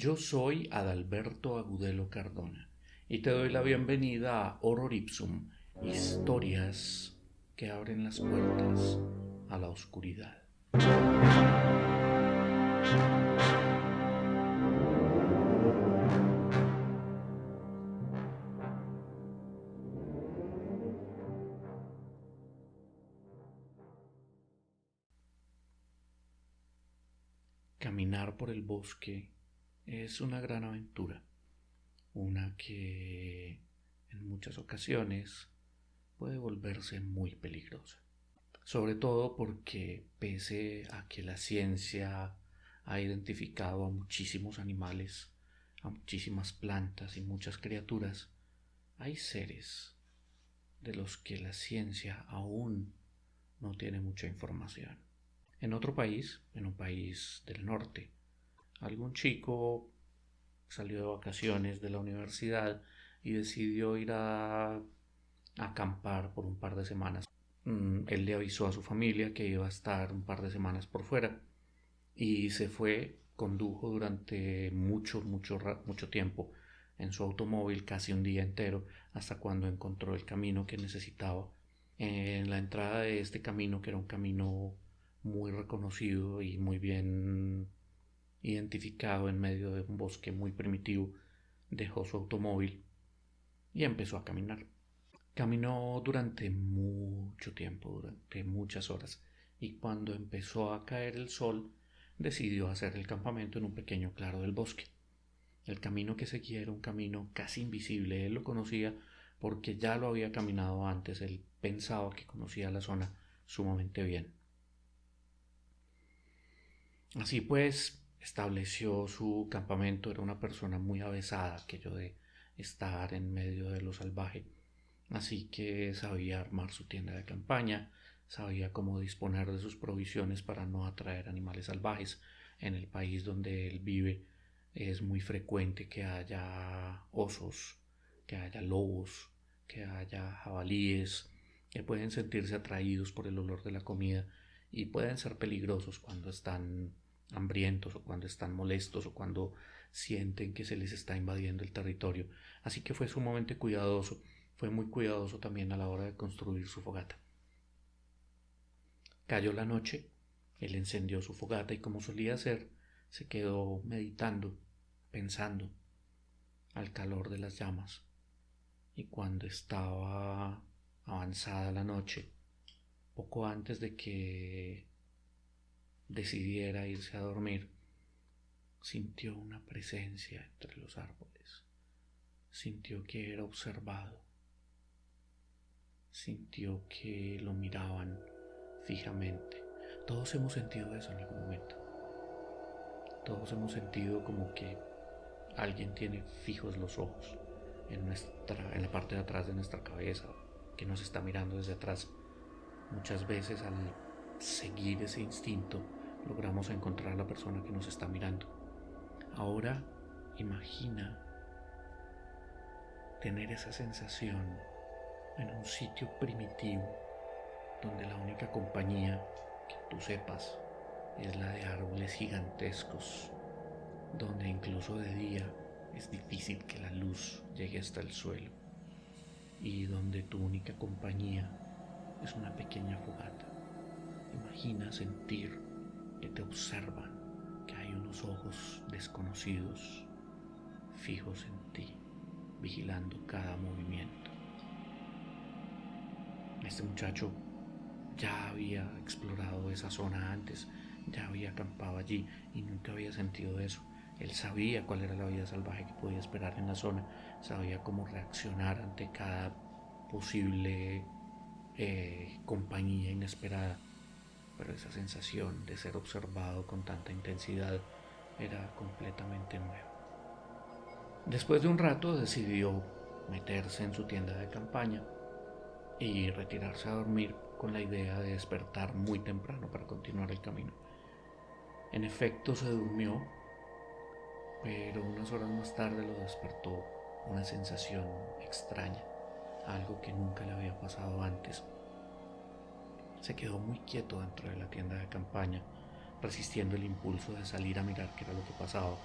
Yo soy Adalberto Agudelo Cardona y te doy la bienvenida a Horror Ipsum, historias que abren las puertas a la oscuridad. Caminar por el bosque es una gran aventura, una que en muchas ocasiones puede volverse muy peligrosa. Sobre todo porque pese a que la ciencia ha identificado a muchísimos animales, a muchísimas plantas y muchas criaturas, hay seres de los que la ciencia aún no tiene mucha información. En otro país, en un país del norte, algún chico salió de vacaciones de la universidad y decidió ir a acampar por un par de semanas. Él le avisó a su familia que iba a estar un par de semanas por fuera y se fue, condujo durante mucho tiempo en su automóvil, casi un día entero, hasta cuando encontró el camino que necesitaba. En la entrada de este camino, que era un camino muy reconocido y muy bien identificado en medio de un bosque muy primitivo, dejó su automóvil y empezó a caminar. Caminó durante mucho tiempo, durante muchas horas, y cuando empezó a caer el sol, decidió hacer el campamento en un pequeño claro del bosque. El camino que seguía era un camino casi invisible. Él lo conocía porque ya lo había caminado antes. Él pensaba que conocía la zona sumamente bien. Así pues, estableció su campamento. Era una persona muy avesada, aquello de estar en medio de lo salvaje. Así que sabía armar su tienda de campaña, sabía cómo disponer de sus provisiones para no atraer animales salvajes. En el país donde él vive es muy frecuente que haya osos, que haya lobos, que haya jabalíes, que pueden sentirse atraídos por el olor de la comida y pueden ser peligrosos cuando están hambrientos o cuando están molestos o cuando sienten que se les está invadiendo el territorio. Así que fue sumamente cuidadoso. Fue muy cuidadoso también a la hora de construir su fogata. Cayó la noche, él encendió su fogata y, como solía hacer, se quedó meditando, pensando, al calor de las llamas. Y cuando estaba avanzada la noche, poco antes de que decidiera irse a dormir, sintió una presencia entre los árboles. Sintió que era observado. Sintió que lo miraban fijamente. Todos hemos sentido eso en algún momento. Todos hemos sentido como que alguien tiene fijos los ojos en la parte de atrás de nuestra cabeza, que nos está mirando desde atrás. Muchas veces al seguir ese instinto logramos encontrar a la persona que nos está mirando. Ahora imagina tener esa sensación en un sitio primitivo donde la única compañía que tú sepas es la de árboles gigantescos, donde incluso de día es difícil que la luz llegue hasta el suelo y donde tu única compañía es una pequeña fogata. Imagina sentir que te observan, que hay unos ojos desconocidos fijos en ti, vigilando cada movimiento. Este muchacho ya había explorado esa zona antes, ya había acampado allí y nunca había sentido eso. Él sabía cuál era la vida salvaje que podía esperar en la zona, sabía cómo reaccionar ante cada posible compañía inesperada, pero esa sensación de ser observado con tanta intensidad era completamente nueva. Después de un rato decidió meterse en su tienda de campaña y retirarse a dormir con la idea de despertar muy temprano para continuar el camino. En efecto se durmió, pero unas horas más tarde lo despertó una sensación extraña, algo que nunca le había pasado antes. Se quedó muy quieto dentro de la tienda de campaña, resistiendo el impulso de salir a mirar qué era lo que pasaba.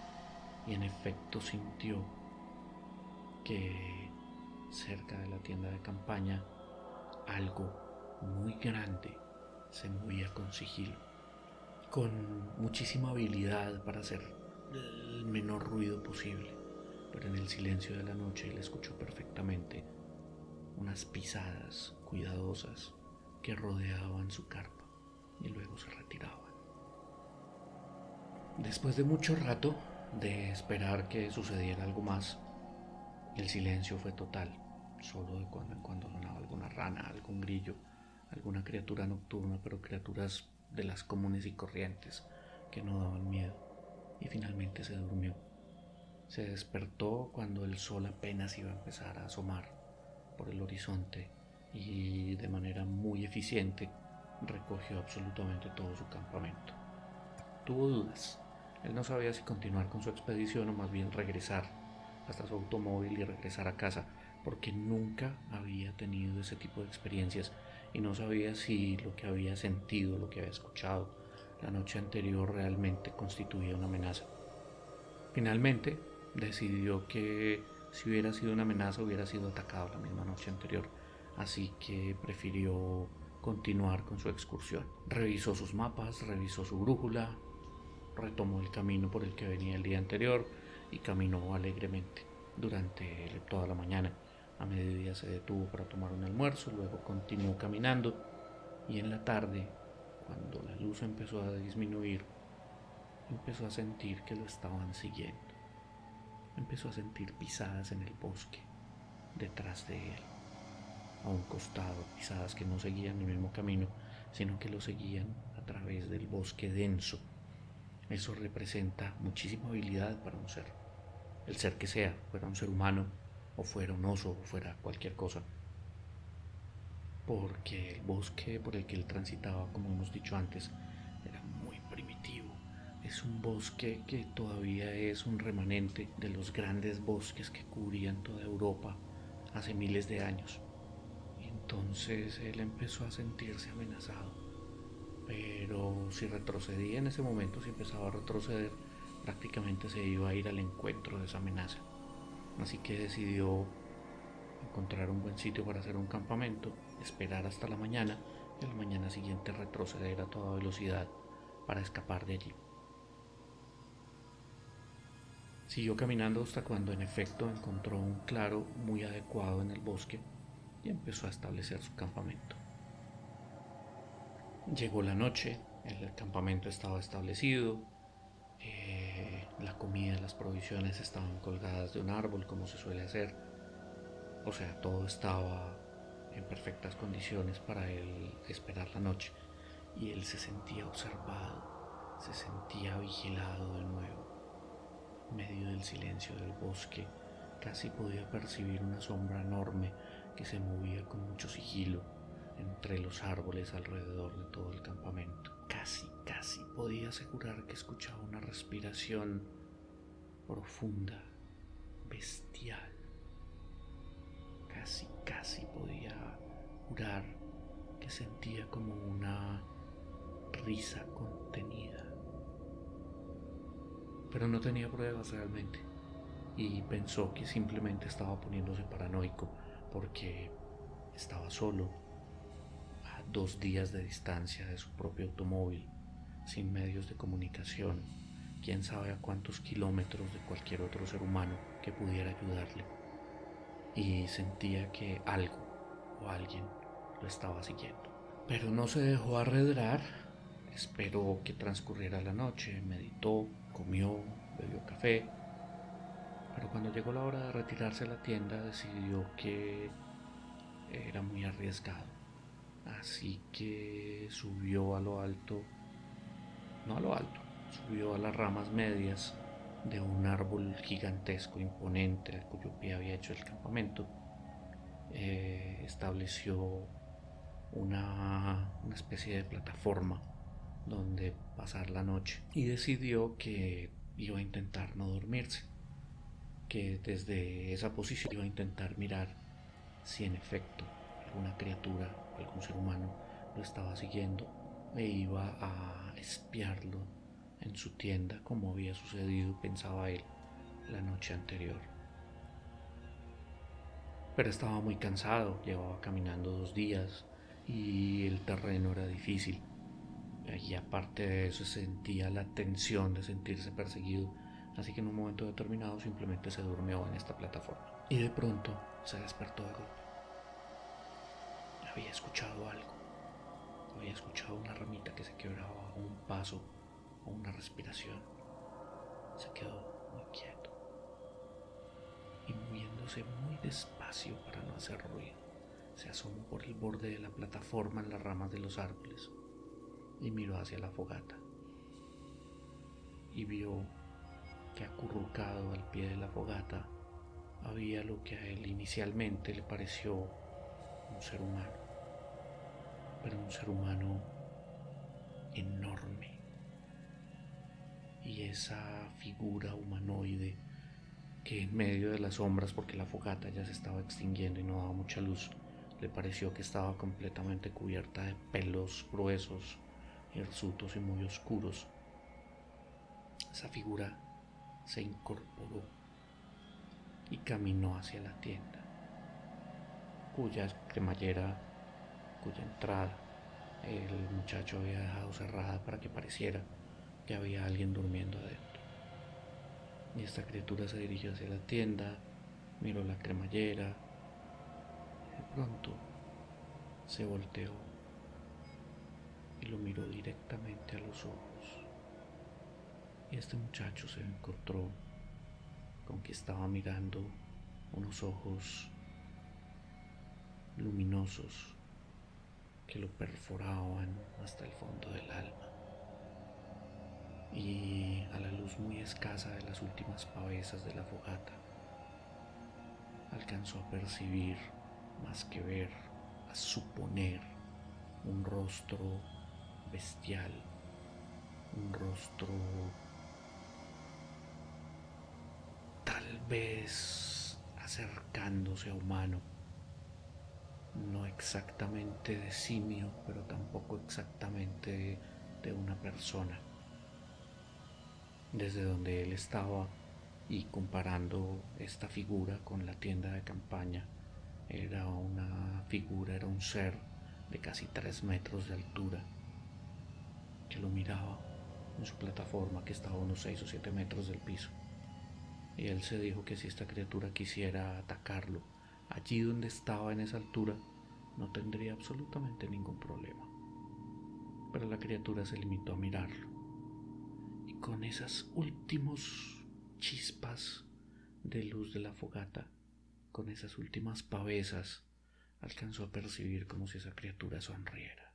y en efecto sintió que cerca de la tienda de campaña algo muy grande se movía con sigilo, con muchísima habilidad para hacer el menor ruido posible, pero en el silencio de la noche él escuchó perfectamente unas pisadas cuidadosas que rodeaban su carpa y luego se retiraban. Después de mucho rato de esperar que sucediera algo más, el silencio fue total. Solo de cuando en cuando sonaba alguna rana, algún grillo, alguna criatura nocturna, pero criaturas de las comunes y corrientes que no daban miedo. Y finalmente se durmió. Se despertó cuando el sol apenas iba a empezar a asomar por el horizonte y de manera muy eficiente recogió absolutamente todo su campamento. Tuvo dudas. Él no sabía si continuar con su expedición o más bien regresar hasta su automóvil y regresar a casa, porque nunca había tenido ese tipo de experiencias y no sabía si lo que había sentido, lo que había escuchado la noche anterior realmente constituía una amenaza. Finalmente decidió que si hubiera sido una amenaza hubiera sido atacado la misma noche anterior, así que prefirió continuar con su excursión. Revisó sus mapas, revisó su brújula, retomó el camino por el que venía el día anterior y caminó alegremente durante toda la mañana. A mediodía se detuvo para tomar un almuerzo, luego continuó caminando y en la tarde, cuando la luz empezó a disminuir, empezó a sentir que lo estaban siguiendo. Empezó a sentir pisadas en el bosque, detrás de él, a un costado, pisadas que no seguían el mismo camino, sino que lo seguían a través del bosque denso. Eso representa muchísima habilidad para un ser. El ser que sea, fuera un ser humano, o fuera un oso, o fuera cualquier cosa. Porque el bosque por el que él transitaba, como hemos dicho antes, era muy primitivo. Es un bosque que todavía es un remanente de los grandes bosques que cubrían toda Europa hace miles de años. Entonces él empezó a sentirse amenazado. Pero si retrocedía en ese momento, si empezaba a retroceder, prácticamente se iba a ir al encuentro de esa amenaza. Así que decidió encontrar un buen sitio para hacer un campamento, esperar hasta la mañana y a la mañana siguiente retroceder a toda velocidad para escapar de allí. Siguió caminando hasta cuando en efecto encontró un claro muy adecuado en el bosque y empezó a establecer su campamento. Llegó la noche, el campamento estaba establecido, la comida, las provisiones estaban colgadas de un árbol como se suele hacer. O sea, todo estaba en perfectas condiciones para él esperar la noche. Y él se sentía observado, se sentía vigilado de nuevo. En medio del silencio del bosque, casi podía percibir una sombra enorme que se movía con mucho sigilo entre los árboles alrededor de todo el campamento. Casi podía asegurar que escuchaba una respiración profunda, bestial. Casi podía jurar que sentía como una risa contenida. Pero no tenía pruebas realmente y pensó que simplemente estaba poniéndose paranoico porque estaba solo, a 2 días de distancia de su propio automóvil, sin medios de comunicación, quién sabe a cuántos kilómetros de cualquier otro ser humano que pudiera ayudarle. Y sentía que algo o alguien lo estaba siguiendo. Pero no se dejó arredrar, esperó que transcurriera la noche, meditó, comió, bebió café, pero cuando llegó la hora de retirarse a la tienda decidió que era muy arriesgado. Así que subió a lo alto, no a lo alto, subió a las ramas medias de un árbol gigantesco, imponente, al cuyo pie había hecho el campamento. Estableció una especie de plataforma donde pasar la noche y decidió que iba a intentar no dormirse, que desde esa posición iba a intentar mirar si en efecto alguna criatura o algún ser humano lo estaba siguiendo e iba a espiarlo en su tienda como había sucedido, pensaba él, la noche anterior. Pero estaba muy cansado, llevaba caminando 2 días y el terreno era difícil. Y aparte de eso sentía la tensión de sentirse perseguido, así que en un momento determinado simplemente se durmió en esta plataforma. Y de pronto se despertó de golpe. Había escuchado algo. Había escuchado una ramita que se quebraba, o un paso, o una respiración. Se quedó muy quieto y moviéndose muy despacio para no hacer ruido. Se asomó por el borde de la plataforma en las ramas de los árboles y miró hacia la fogata. Y vio que acurrucado al pie de la fogata había lo que a él inicialmente le pareció un ser humano, pero un ser humano enorme. Y esa figura humanoide que en medio de las sombras, porque la fogata ya se estaba extinguiendo y no daba mucha luz, le pareció que estaba completamente cubierta de pelos gruesos, hirsutos y muy oscuros. Esa figura se incorporó y caminó hacia la tienda, cuya cremallera, cuya entrada el muchacho había dejado cerrada para que pareciera que había alguien durmiendo adentro. Y esta criatura se dirigió hacia la tienda, miró la cremallera, y de pronto se volteó y lo miró directamente a los ojos. Y este muchacho se encontró con que estaba mirando unos ojos luminosos que lo perforaban hasta el fondo del alma. Y a la luz muy escasa de las últimas pavesas de la fogata, alcanzó a percibir, más que ver, a suponer un rostro bestial, un rostro tal vez acercándose a humano, no exactamente de simio, pero tampoco exactamente de una persona. Desde donde él estaba y comparando esta figura con la tienda de campaña, era una figura, era un ser de casi 3 metros de altura que lo miraba en su plataforma, que estaba a unos 6 o 7 metros del piso. Y él se dijo que si esta criatura quisiera atacarlo allí donde estaba en esa altura, no tendría absolutamente ningún problema. Pero la criatura se limitó a mirarlo, y con esas últimos chispas de luz de la fogata, con esas últimas pavesas, alcanzó a percibir como si esa criatura sonriera.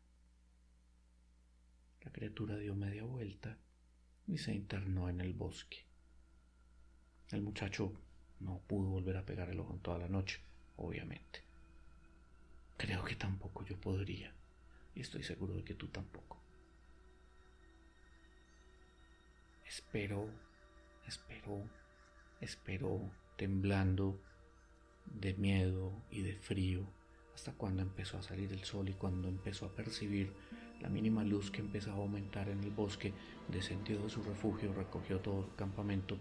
La criatura dio media vuelta y se internó en el bosque. El muchacho no pudo volver a pegar el ojo en toda la noche, obviamente. Creo que tampoco yo podría, y estoy seguro de que tú tampoco. Esperó, temblando de miedo y de frío, hasta cuando empezó a salir el sol y cuando empezó a percibir la mínima luz que empezaba a aumentar en el bosque, descendió de su refugio, recogió todo su campamento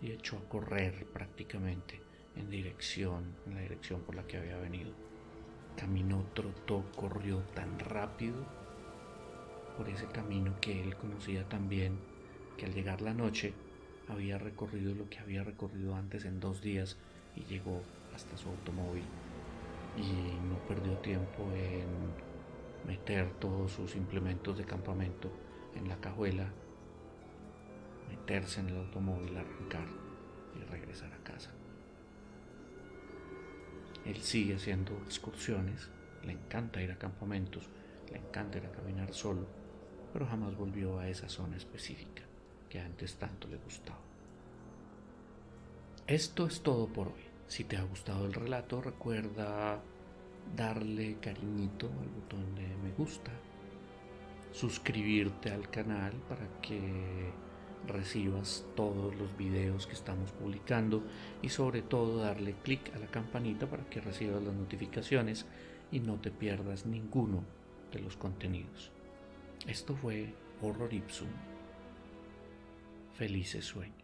y echó a correr prácticamente en la dirección por la que había venido. Caminó, trotó, corrió tan rápido por ese camino que él conocía tan bien, que al llegar la noche había recorrido lo que había recorrido antes en 2 días y llegó hasta su automóvil. Y no perdió tiempo en meter todos sus implementos de campamento en la cajuela, meterse en el automóvil, arrancar y regresar a casa. Él sigue haciendo excursiones, le encanta ir a campamentos, le encanta ir a caminar solo, pero jamás volvió a esa zona específica que antes tanto le gustaba. Esto es todo por hoy. Si te ha gustado el relato, recuerda darle cariñito al botón de me gusta, suscribirte al canal para que recibas todos los videos que estamos publicando y sobre todo darle clic a la campanita para que recibas las notificaciones y no te pierdas ninguno de los contenidos. Esto fue Horror Ipsum. Felices sueños.